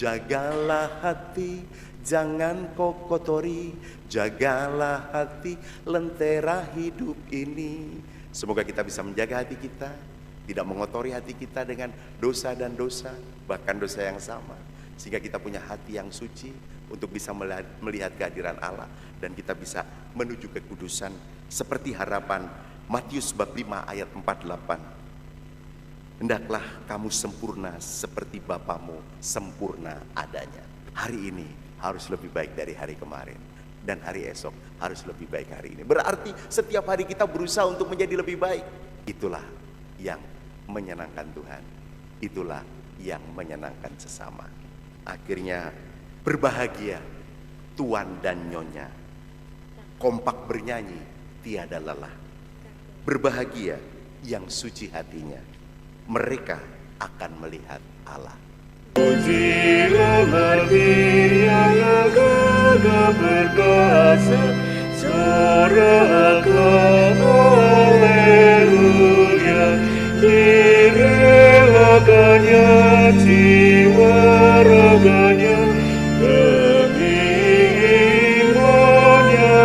Jagalah hati, jangan kau kotori. Jagalah hati, lentera hidup ini. Semoga kita bisa menjaga hati kita, tidak mengotori hati kita dengan dosa dan dosa, bahkan dosa yang sama, sehingga kita punya hati yang suci untuk bisa melihat kehadiran Allah, dan kita bisa menuju kekudusan seperti harapan Matius bab 5 ayat 48. Hendaklah kamu sempurna seperti Bapamu sempurna adanya. Hari ini harus lebih baik dari hari kemarin, dan hari esok harus lebih baik hari ini. Berarti setiap hari kita berusaha untuk menjadi lebih baik. Itulah yang menyenangkan Tuhan. Itulah yang menyenangkan sesama. Akhirnya berbahagia tuan dan nyonya, kompak bernyanyi tiada lelah. Berbahagia yang suci hatinya, mereka akan melihat Allah. Pujilah Dia yang gagah perkasa, sorakan haleluya. Direlakannya jiwa raganya demi imannya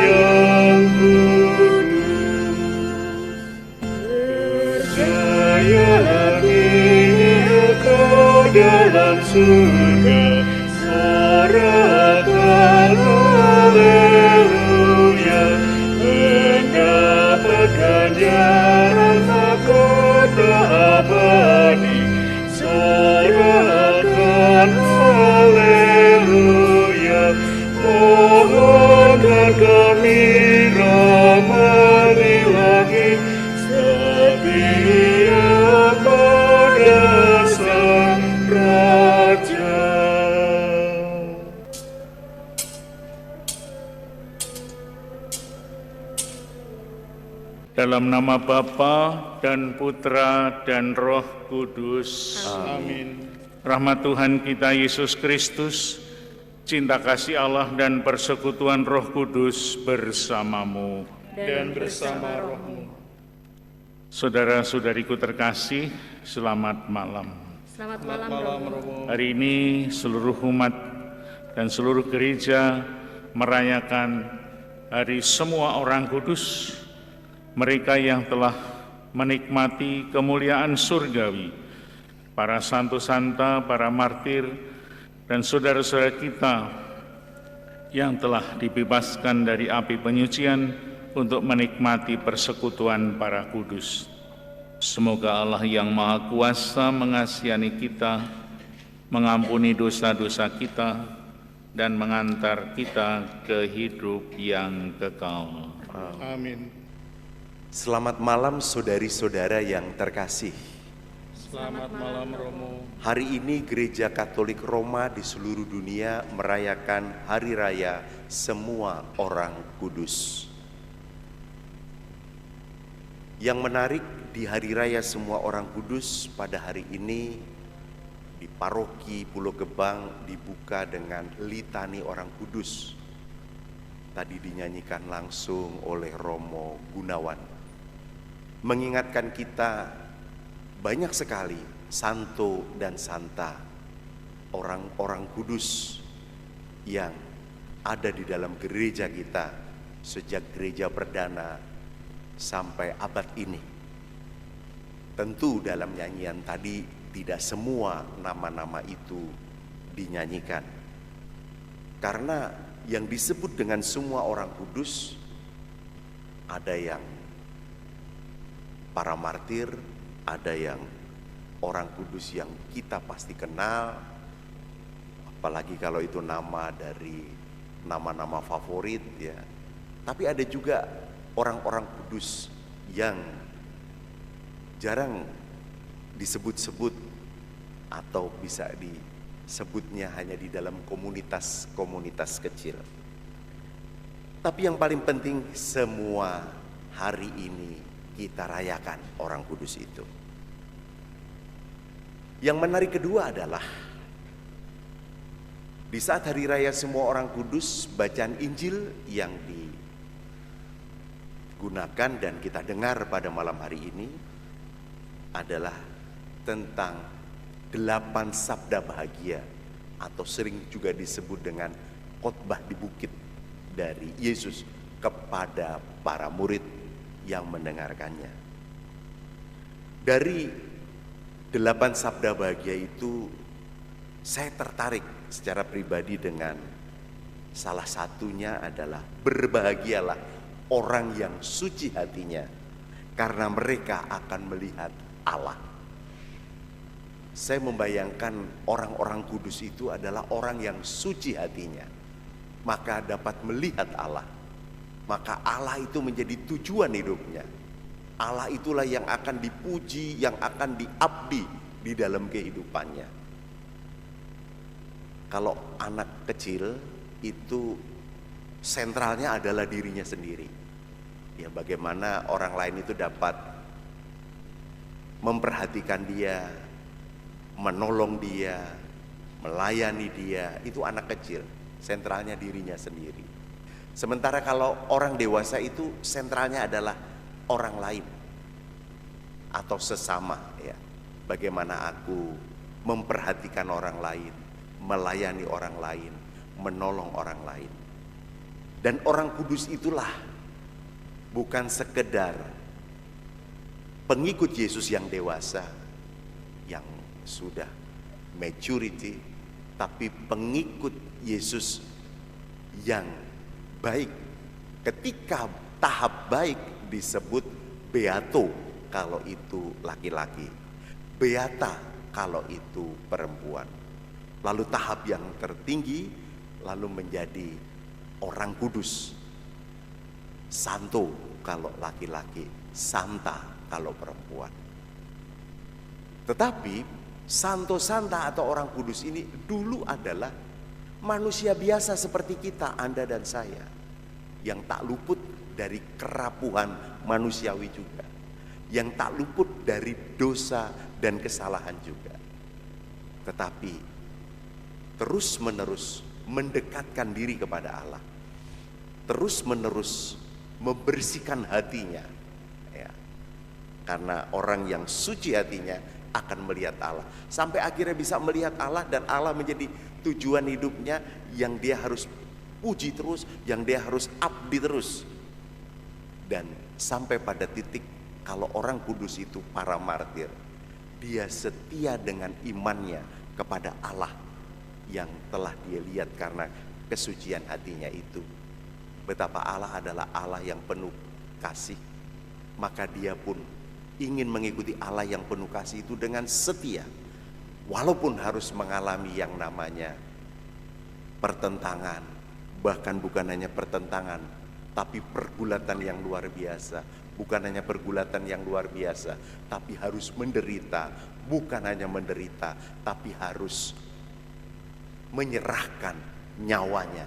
yang kudus. Percayalah ini engkau dalam surga, sorakan haleluya. Mendapatkan jalan mahkota abadi, sorakan haleluya. Mohonkan kami ramah ilahi, setia pada Sang Raja. Dalam nama Bapa dan Putra dan Roh Kudus. Amin. Rahmat Tuhan kita Yesus Kristus, cinta kasih Allah dan persekutuan Roh Kudus bersamamu Dan bersama rohmu. Saudara-saudariku terkasih, selamat malam. Selamat malam, Romo. Hari ini seluruh umat dan seluruh gereja merayakan Hari Semua Orang Kudus, mereka yang telah menikmati kemuliaan surgawi, para santo santa, para martir, dan saudara-saudara kita yang telah dibebaskan dari api penyucian untuk menikmati persekutuan para kudus. Semoga Allah yang Maha Kuasa mengasihani kita, mengampuni dosa-dosa kita, dan mengantar kita ke hidup yang kekal. Amin. Selamat malam saudari-saudara yang terkasih. Selamat malam Romo. Hari ini Gereja Katolik Roma di seluruh dunia merayakan Hari Raya Semua Orang Kudus. Yang menarik di Hari Raya Semua Orang Kudus pada hari ini di Paroki Pulau Gebang dibuka dengan litani orang kudus. Tadi dinyanyikan langsung oleh Romo Gunawan. Mengingatkan kita banyak sekali santo dan santa, orang-orang kudus yang ada di dalam gereja kita sejak gereja perdana sampai abad ini. Tentu dalam nyanyian tadi tidak semua nama-nama itu dinyanyikan, karena yang disebut dengan semua orang kudus ada yang para martir, ada yang orang kudus yang kita pasti kenal, apalagi kalau itu nama dari nama-nama favorit ya. Tapi ada juga orang-orang kudus yang jarang disebut-sebut atau bisa disebutnya hanya di dalam komunitas-komunitas kecil. Tapi yang paling penting, semua hari ini kita rayakan orang kudus itu. Yang menarik kedua adalah di saat hari raya semua orang kudus, bacaan Injil yang digunakan dan kita dengar pada malam hari ini adalah tentang 8 sabda bahagia atau sering juga disebut dengan khotbah di bukit dari Yesus kepada para murid yang mendengarkannya. Dari 8 sabda bahagia itu, saya tertarik secara pribadi dengan salah satunya adalah berbahagialah orang yang suci hatinya, karena mereka akan melihat Allah. Saya membayangkan orang-orang kudus itu adalah orang yang suci hatinya, maka dapat melihat Allah. Maka Allah itu menjadi tujuan hidupnya. Allah itulah yang akan dipuji, yang akan diabdi di dalam kehidupannya. Kalau anak kecil itu sentralnya adalah dirinya sendiri. Ya, bagaimana orang lain itu dapat memperhatikan dia, menolong dia, melayani dia, itu anak kecil, sentralnya dirinya sendiri. Sementara kalau orang dewasa itu sentralnya adalah orang lain atau sesama, ya. Bagaimana aku memperhatikan orang lain, melayani orang lain, menolong orang lain. Dan orang kudus itulah bukan sekedar pengikut Yesus yang dewasa, yang sudah maturity, tapi pengikut Yesus yang baik. Ketika tahap baik disebut beato kalau itu laki-laki, beata kalau itu perempuan. Lalu tahap yang tertinggi lalu menjadi orang kudus, santo kalau laki-laki, santa kalau perempuan. Tetapi santo-santa atau orang kudus ini dulu adalah manusia biasa seperti kita, Anda dan saya, yang tak luput dari kerapuhan manusiawi juga, yang tak luput dari dosa dan kesalahan juga. Tetapi terus-menerus mendekatkan diri kepada Allah, terus-menerus membersihkan hatinya, ya. Karena orang yang suci hatinya akan melihat Allah, sampai akhirnya bisa melihat Allah, dan Allah menjadi tujuan hidupnya yang dia harus puji terus, yang dia harus abdi terus. Dan sampai pada titik kalau orang kudus itu para martir, dia setia dengan imannya kepada Allah yang telah dia lihat karena kesucian hatinya itu. Betapa Allah adalah Allah yang penuh kasih, maka dia pun ingin mengikuti Allah yang penuh kasih itu dengan setia, walaupun harus mengalami yang namanya pertentangan, bahkan bukan hanya pertentangan, tapi pergulatan yang luar biasa. Bukan hanya pergulatan yang luar biasa, tapi harus menderita. Bukan hanya menderita, tapi harus menyerahkan nyawanya.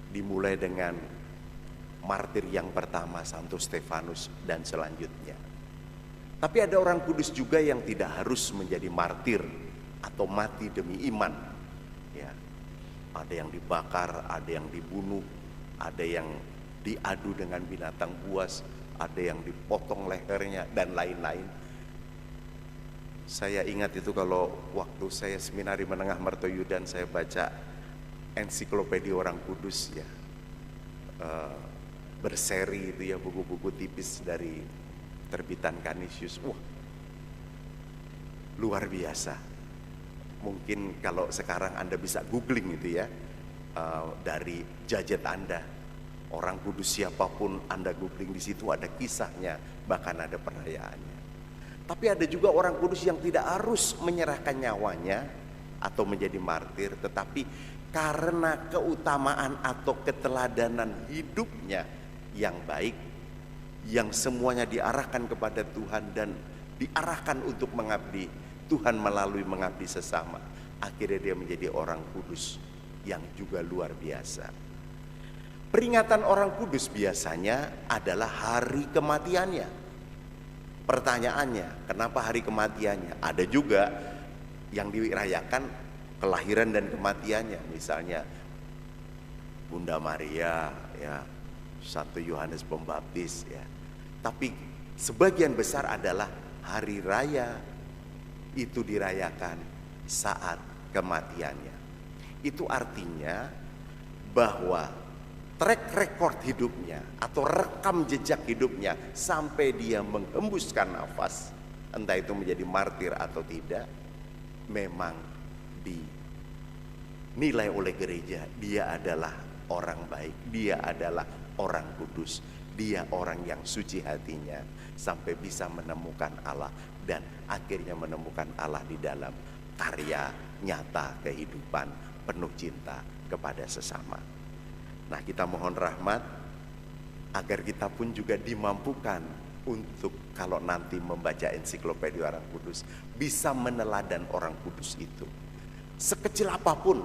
Dimulai dengan martir yang pertama, Santo Stefanus, dan selanjutnya. Tapi ada orang kudus juga yang tidak harus menjadi martir atau mati demi iman, ya. Ada yang dibakar, ada yang dibunuh, ada yang diadu dengan binatang buas, ada yang dipotong lehernya, dan lain-lain. Saya ingat itu kalau waktu saya seminari menengah Mertoyudan, saya baca ensiklopedia orang kudus, ya, berseri itu ya, buku-buku tipis dari terbitan Canisius. Wah, luar biasa. Mungkin kalau sekarang Anda bisa googling itu ya, dari gadget Anda, orang kudus siapapun Anda googling, di situ ada kisahnya, bahkan ada perayaannya. Tapi ada juga orang kudus yang tidak harus menyerahkan nyawanya atau menjadi martir, tetapi karena keutamaan atau keteladanan hidupnya yang baik, yang semuanya diarahkan kepada Tuhan dan diarahkan untuk mengabdi Tuhan melalui mengabdi sesama, akhirnya dia menjadi orang kudus yang juga luar biasa. Peringatan orang kudus biasanya adalah hari kematiannya. Pertanyaannya, kenapa hari kematiannya? Ada juga yang dirayakan kelahiran dan kematiannya, misalnya Bunda Maria, ya, Santo Yohanes Pembaptis, ya. Tapi sebagian besar adalah hari raya itu dirayakan saat kematiannya. itu artinya bahwa track record hidupnya atau rekam jejak hidupnya sampai dia menghembuskan nafas, entah itu menjadi martir atau tidak, memang dinilai oleh gereja dia adalah orang baik, dia adalah orang kudus, dia orang yang suci hatinya sampai bisa menemukan Allah dan akhirnya menemukan Allah di dalam karya nyata kehidupan penuh cinta kepada sesama. Nah, kita mohon rahmat agar kita pun juga dimampukan untuk kalau nanti membaca ensiklopedia Orang Kudus bisa meneladan orang kudus itu. Sekecil apapun,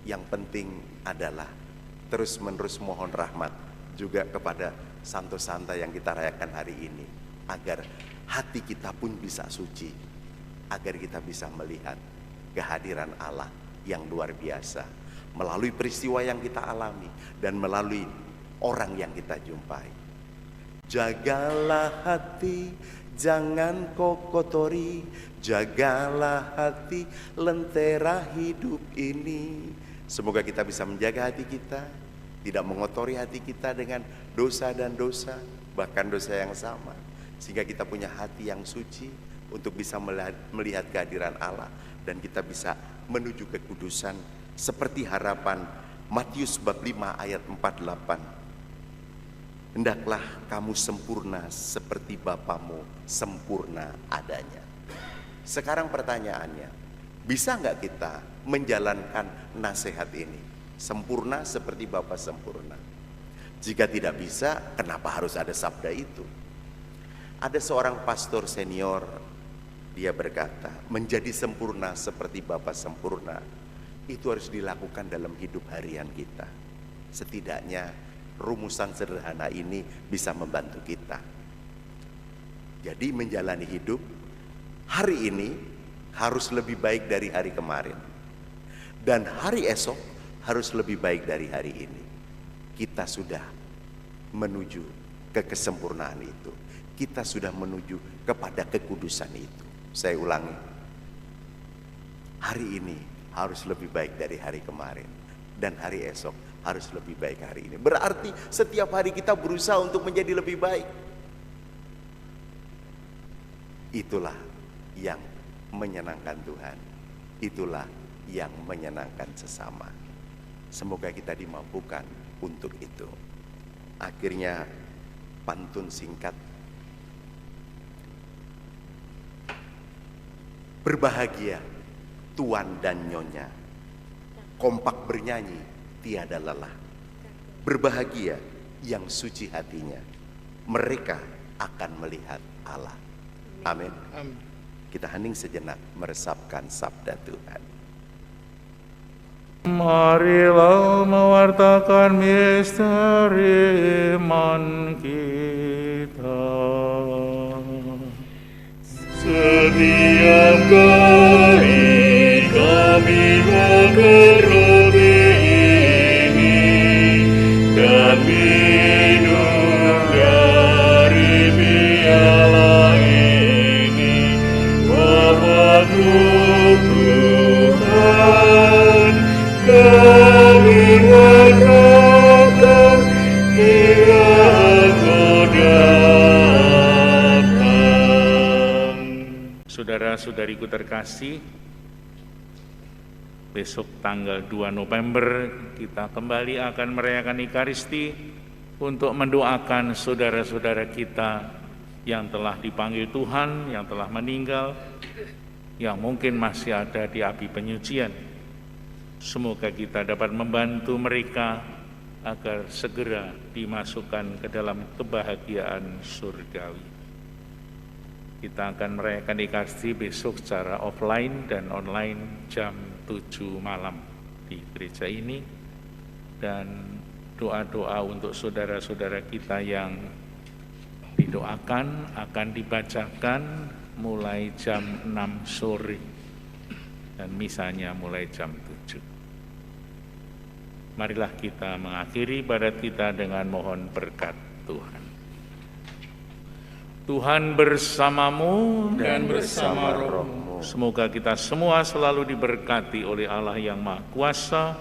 yang penting adalah terus-menerus mohon rahmat juga kepada santo-santa yang kita rayakan hari ini, agar hati kita pun bisa suci, agar kita bisa melihat kehadiran Allah yang luar biasa melalui peristiwa yang kita alami dan melalui orang yang kita jumpai. Jagalah hati, jangan kau kotori, jagalah hati, lentera hidup ini. Semoga kita bisa menjaga hati kita, tidak mengotori hati kita dengan dosa dan dosa, bahkan dosa yang sama, sehingga kita punya hati yang suci untuk bisa melihat kehadiran Allah dan kita bisa menuju kekudusan seperti harapan Matius bab 5 ayat 48. Hendaklah kamu sempurna seperti Bapamu sempurna adanya. Sekarang pertanyaannya, bisa nggak kita menjalankan nasihat ini? Sempurna seperti Bapa sempurna. Jika tidak bisa, kenapa harus ada sabda itu? Ada seorang pastor senior, dia berkata, menjadi sempurna seperti Bapa sempurna, itu harus dilakukan dalam hidup harian kita. Setidaknya rumusan sederhana ini bisa membantu kita. Jadi menjalani hidup hari ini harus lebih baik dari hari kemarin, dan hari esok harus lebih baik dari hari ini. Kita sudah menuju ke kesempurnaan itu. Kita sudah menuju kepada kekudusan itu. Saya ulangi, hari ini harus lebih baik dari hari kemarin, dan hari esok harus lebih baik hari ini. Berarti setiap hari kita berusaha untuk menjadi lebih baik. Itulah yang menyenangkan Tuhan. Itulah yang menyenangkan sesama. Semoga kita dimampukan untuk itu. Akhirnya pantun singkat. Berbahagia tuan dan nyonya, kompak bernyanyi tiada lelah. Berbahagia yang suci hatinya, mereka akan melihat Allah. Amin. Kita hening sejenak meresapkan sabda Tuhan. Marilah mewartakan misteri iman kita. Setiap kali kami mengeruti ini dan minum dari piala ini, bahwa Tuhan kami harapkan hingga Engkau datang. Saudara-saudariku terkasih, besok tanggal 2 November kita kembali akan merayakan Ekaristi untuk mendoakan saudara-saudara kita yang telah dipanggil Tuhan, yang telah meninggal, yang mungkin masih ada di api penyucian. Semoga kita dapat membantu mereka agar segera dimasukkan ke dalam kebahagiaan surgawi. Kita akan merayakan Ekaristi besok secara offline dan online jam 7 malam di gereja ini, dan doa-doa untuk saudara-saudara kita yang didoakan akan dibacakan mulai jam 6 sore dan misanya mulai jam 7. Marilah kita mengakhiri ibadat kita dengan mohon berkat Tuhan. Tuhan bersamamu Dan bersama rohmu. Semoga kita semua selalu diberkati oleh Allah yang Maha Kuasa,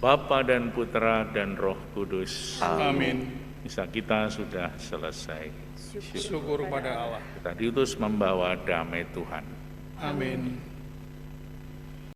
Bapa dan Putra dan Roh Kudus. Amin. Misa kita sudah selesai. Syukur pada Allah. Kita diutus membawa damai Tuhan. Amin.